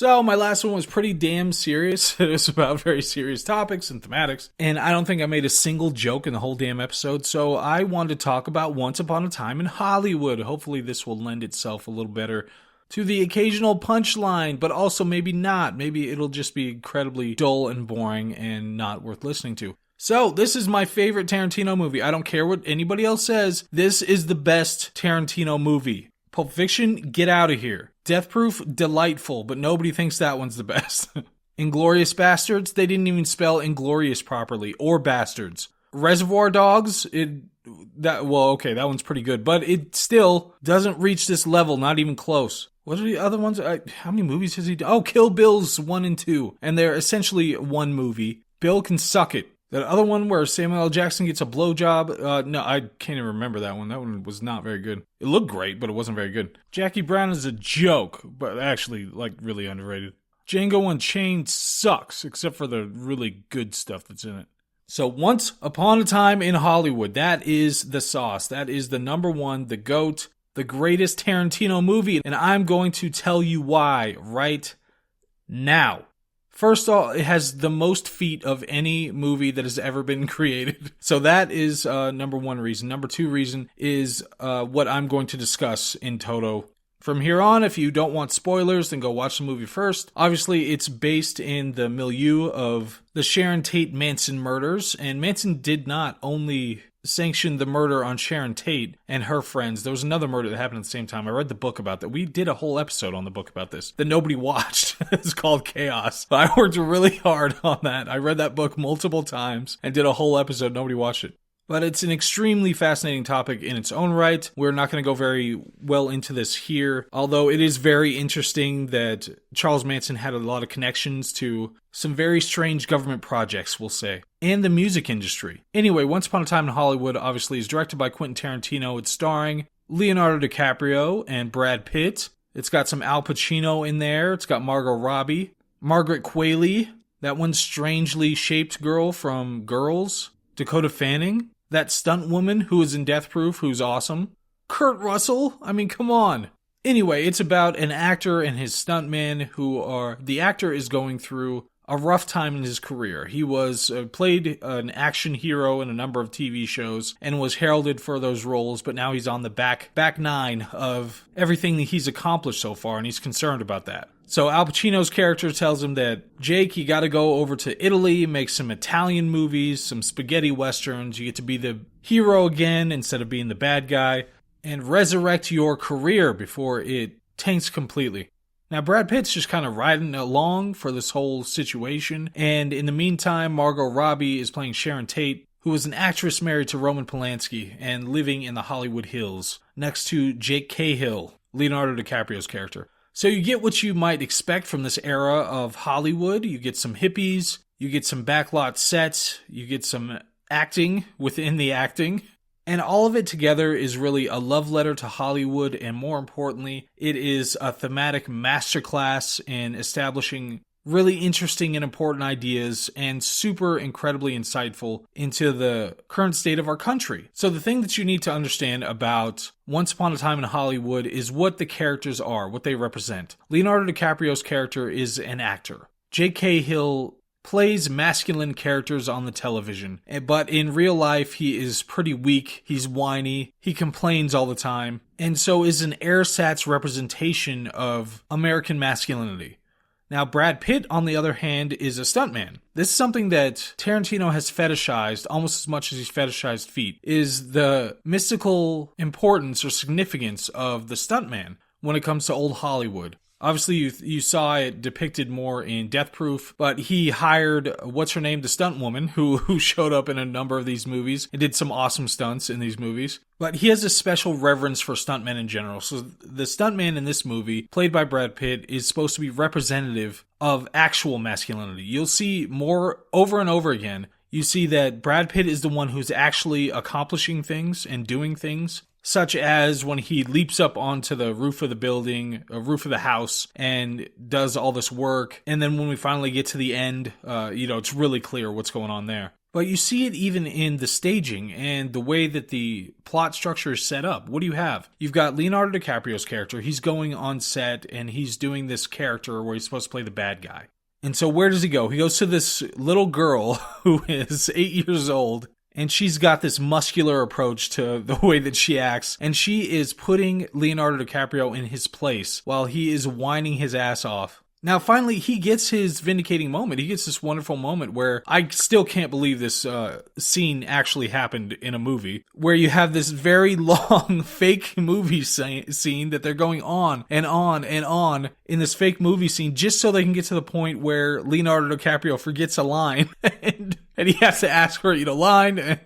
So my last one was pretty damn serious. It was about very serious topics and thematics, and I don't think I made a single joke in the whole damn episode, so I wanted to talk about Once Upon a Time in Hollywood. Hopefully this will lend itself a little better to the occasional punchline, but also maybe not. Maybe it'll just be incredibly dull and boring and not worth listening to. So, this is my favorite Tarantino movie. I don't care what anybody else says. This is the best Tarantino movie. Pulp Fiction, get out of here. Death Proof, delightful, but nobody thinks that one's the best. Inglourious Bastards, they didn't even spell Inglorious properly, or Bastards. Reservoir Dogs, that one's pretty good, but it still doesn't reach this level, not even close. What are the other ones? How many movies has he done? Oh, Kill Bill's 1 and 2, and they're essentially one movie. Bill can suck it. That other one where Samuel L. Jackson gets a blowjob, no, I can't even remember that one. That one was not very good. It looked great, but it wasn't very good. Jackie Brown is a joke, but actually, really underrated. Django Unchained sucks, except for the really good stuff that's in it. So, Once Upon a Time in Hollywood, that is the sauce. That is the number one, the GOAT, the greatest Tarantino movie, and I'm going to tell you why right now. First of all, it has the most feet of any movie that has ever been created. So that is number one reason. Number two reason is what I'm going to discuss in toto. From here on, if you don't want spoilers, then go watch the movie first. Obviously, it's based in the milieu of the Sharon Tate Manson murders, and Manson did not only sanction the murder on Sharon Tate and her friends. There was another murder that happened at the same time. I read the book about that. We did a whole episode on the book about this that nobody watched. It's called Chaos. But I worked really hard on that. I read that book multiple times and did a whole episode. Nobody watched it. But it's an extremely fascinating topic in its own right. We're not going to go very well into this here, although it is very interesting that Charles Manson had a lot of connections to some very strange government projects, we'll say, and the music industry. Anyway, Once Upon a Time in Hollywood obviously is directed by Quentin Tarantino. It's starring Leonardo DiCaprio and Brad Pitt. It's got some Al Pacino in there. It's got Margot Robbie, Margaret Qualley, that one strangely shaped girl from Girls, Dakota Fanning, that stunt woman who is in Death Proof, who's awesome. Kurt Russell? I mean, come on. Anyway, it's about an actor and his stuntman the actor is going through a rough time in his career. He was played an action hero in a number of TV shows and was heralded for those roles, but now he's on the back nine of everything that he's accomplished so far, and he's concerned about that. So Al Pacino's character tells him that, Jake, you gotta go over to Italy, make some Italian movies, some spaghetti westerns, you get to be the hero again instead of being the bad guy, and resurrect your career before it tanks completely. Now, Brad Pitt's just kind of riding along for this whole situation, and in the meantime, Margot Robbie is playing Sharon Tate, who is an actress married to Roman Polanski and living in the Hollywood Hills, next to Jake Cahill, Leonardo DiCaprio's character. So you get what you might expect from this era of Hollywood. You get some hippies, you get some backlot sets, you get some acting within the acting. And all of it together is really a love letter to Hollywood, and more importantly, it is a thematic masterclass in establishing really interesting and important ideas and super incredibly insightful into the current state of our country. So the thing that you need to understand about Once Upon a Time in Hollywood is what the characters are, what they represent. Leonardo DiCaprio's character is an actor. Jake Cahill plays masculine characters on the television, but in real life he is pretty weak, he's whiny, he complains all the time, and so is an ersatz representation of American masculinity. Now, Brad Pitt, on the other hand, is a stuntman. This is something that Tarantino has fetishized almost as much as he's fetishized feet, is the mystical importance or significance of the stuntman when it comes to old Hollywood. Obviously, you saw it depicted more in Death Proof, but he hired, what's-her-name, the stunt woman, who showed up in a number of these movies and did some awesome stunts in these movies. But he has a special reverence for stuntmen in general. So the stuntman in this movie, played by Brad Pitt, is supposed to be representative of actual masculinity. You'll see more over and over again. You see that Brad Pitt is the one who's actually accomplishing things and doing things, such as when he leaps up onto the roof of the building, roof of the house, and does all this work. And then when we finally get to the end, it's really clear what's going on there. But you see it even in the staging and the way that the plot structure is set up. What do you have? You've got Leonardo DiCaprio's character. He's going on set and he's doing this character where he's supposed to play the bad guy. And so where does he go? He goes to this little girl who is 8 years old. And she's got this muscular approach to the way that she acts. And she is putting Leonardo DiCaprio in his place while he is whining his ass off. Now, finally, he gets his vindicating moment. He gets this wonderful moment where I still can't believe this scene actually happened in a movie, where you have this very long fake movie scene that they're going on and on and on in this fake movie scene just so they can get to the point where Leonardo DiCaprio forgets a line and he has to ask for a line. And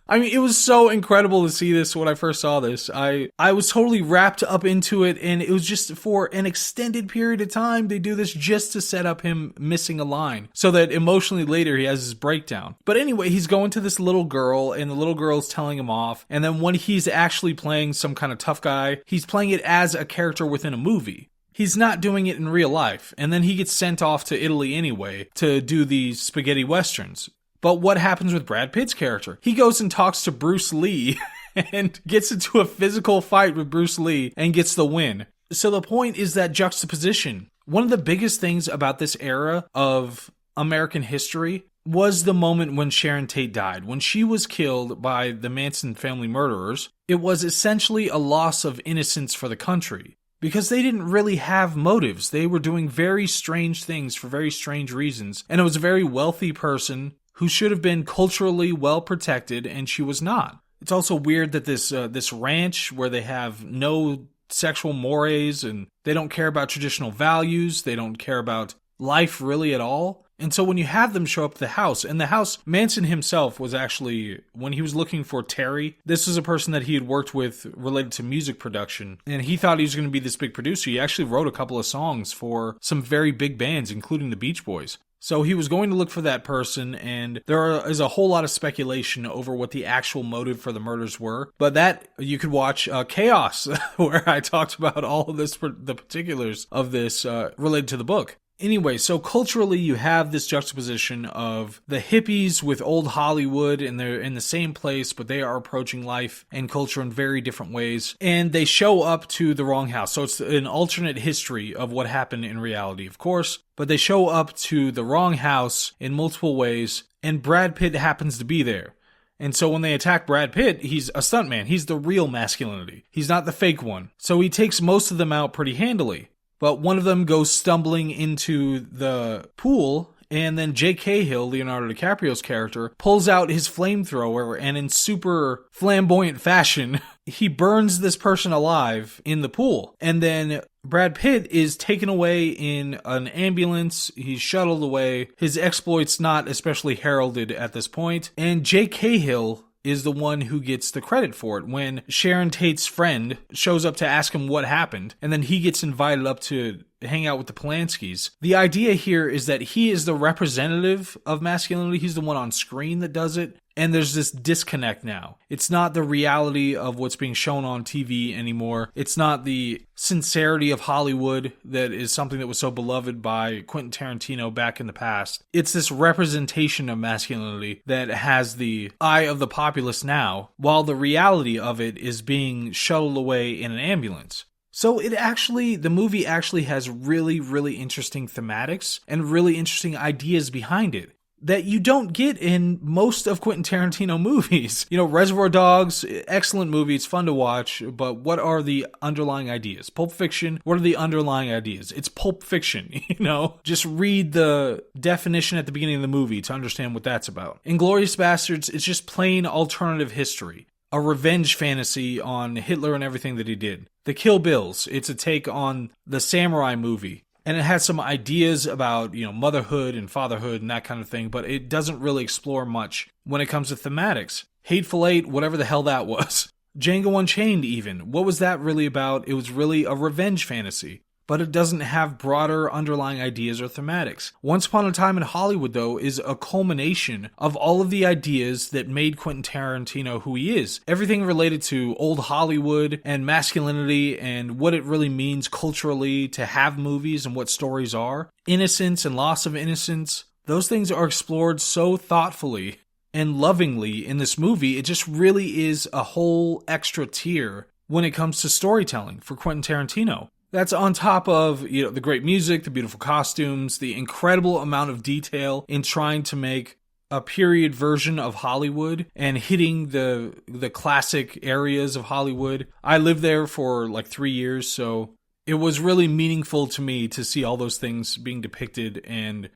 I mean, it was so incredible to see this when I first saw this. I was totally wrapped up into it, and it was just for an extended period of time. They do this just to set up him missing a line so that emotionally later he has his breakdown. But anyway, he's going to this little girl, and the little girl's telling him off. And then when he's actually playing some kind of tough guy, he's playing it as a character within a movie. He's not doing it in real life. And then he gets sent off to Italy anyway to do these spaghetti westerns. But what happens with Brad Pitt's character? He goes and talks to Bruce Lee and gets into a physical fight with Bruce Lee and gets the win. So the point is that juxtaposition. One of the biggest things about this era of American history was the moment when Sharon Tate died. When she was killed by the Manson family murderers, it was essentially a loss of innocence for the country. Because they didn't really have motives. They were doing very strange things for very strange reasons. And it was a very wealthy person who should have been culturally well protected, and she was not. It's also weird that this ranch where they have no sexual mores and they don't care about traditional values, they don't care about life really at all. And so when you have them show up at the house, and the house, Manson himself was actually, when he was looking for Terry, this was a person that he had worked with related to music production, and he thought he was going to be this big producer. He actually wrote a couple of songs for some very big bands, including the Beach Boys. So he was going to look for that person, and there is a whole lot of speculation over what the actual motive for the murders were. But that, you could watch Chaos, where I talked about all of this, the particulars of this related to the book. Anyway, so culturally you have this juxtaposition of the hippies with old Hollywood, and they're in the same place, but they are approaching life and culture in very different ways. And they show up to the wrong house. So it's an alternate history of what happened in reality, of course. But they show up to the wrong house in multiple ways, and Brad Pitt happens to be there. And so when they attack Brad Pitt, he's a stuntman. He's the real Masculinity. He's not the fake one. So he takes most of them out pretty handily. But one of them goes stumbling into the pool, and then Jake Cahill, Leonardo DiCaprio's character, pulls out his flamethrower, and in super flamboyant fashion, he burns this person alive in the pool. And then Brad Pitt is taken away in an ambulance. He's shuttled away. His exploits not especially heralded at this point. And Jake Cahill is the one who gets the credit for it when Sharon Tate's friend shows up to ask him what happened, and then he gets invited up to hang out with the Polanskis. The idea here is that he is the representative of masculinity. He's the one on screen that does it. And there's this disconnect now. It's not the reality of what's being shown on TV anymore. It's not the sincerity of Hollywood that is something that was so beloved by Quentin Tarantino back in the past. It's this representation of masculinity that has the eye of the populace now, while the reality of it is being shuttled away in an ambulance. So the movie actually has really, really interesting thematics and really interesting ideas behind it that you don't get in most of Quentin Tarantino movies. Reservoir Dogs, excellent movie, it's fun to watch, but what are the underlying ideas? Pulp Fiction, what are the underlying ideas? It's Pulp Fiction, Just read the definition at the beginning of the movie to understand what that's about. Inglourious Bastards, it's just plain alternative history. A revenge fantasy on Hitler and everything that he did. The Kill Bills, it's a take on the samurai movie. And it has some ideas about, motherhood and fatherhood and that kind of thing, but it doesn't really explore much when it comes to thematics. Hateful Eight, whatever the hell that was. Django Unchained even. What was that really about? It was really a revenge fantasy. But it doesn't have broader underlying ideas or thematics. Once Upon a Time in Hollywood, though, is a culmination of all of the ideas that made Quentin Tarantino who he is. Everything related to old Hollywood and masculinity and what it really means culturally to have movies and what stories are. Innocence and loss of innocence. Those things are explored so thoughtfully and lovingly in this movie. It just really is a whole extra tier when it comes to storytelling for Quentin Tarantino. That's on top of, the great music, the beautiful costumes, the incredible amount of detail in trying to make a period version of Hollywood and hitting the classic areas of Hollywood. I lived there for like 3 years, so it was really meaningful to me to see all those things being depicted and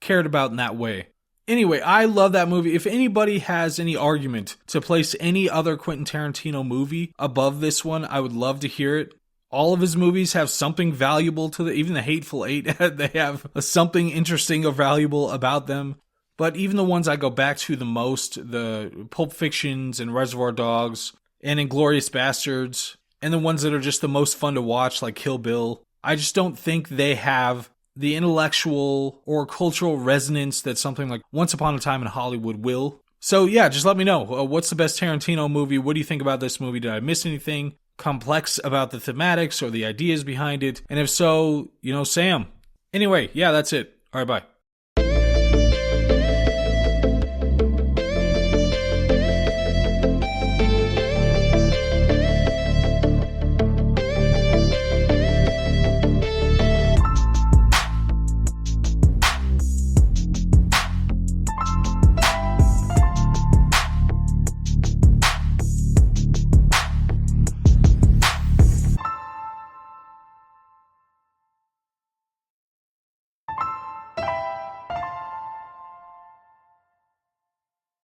cared about in that way. Anyway, I love that movie. If anybody has any argument to place any other Quentin Tarantino movie above this one, I would love to hear it. All of his movies have something valuable to them. Even the Hateful Eight, they have something interesting or valuable about them. But even the ones I go back to the most, the Pulp Fictions and Reservoir Dogs and Inglourious Bastards, and the ones that are just the most fun to watch, like Kill Bill, I just don't think they have the intellectual or cultural resonance that something like Once Upon a Time in Hollywood will. So yeah, just let me know. What's the best Tarantino movie? What do you think about this movie? Did I miss anything complex about the thematics or the ideas behind it? And if so, say 'em. Anyway, yeah, that's it. All right, bye.